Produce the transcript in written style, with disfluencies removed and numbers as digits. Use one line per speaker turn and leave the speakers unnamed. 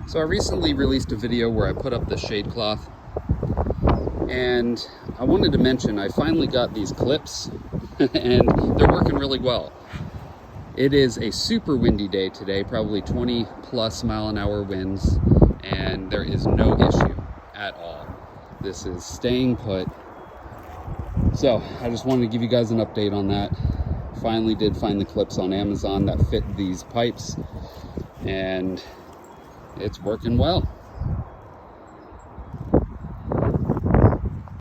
So I recently released a video where I put up the shade cloth, and I wanted to mention I finally got these clips and they're working really well. It is a super windy day today, probably 20 plus mile an hour winds, and there is no issue at all. This is staying put. So I just wanted to give you guys an update on that. Finally did find the clips on Amazon that fit these pipes, and it's working well.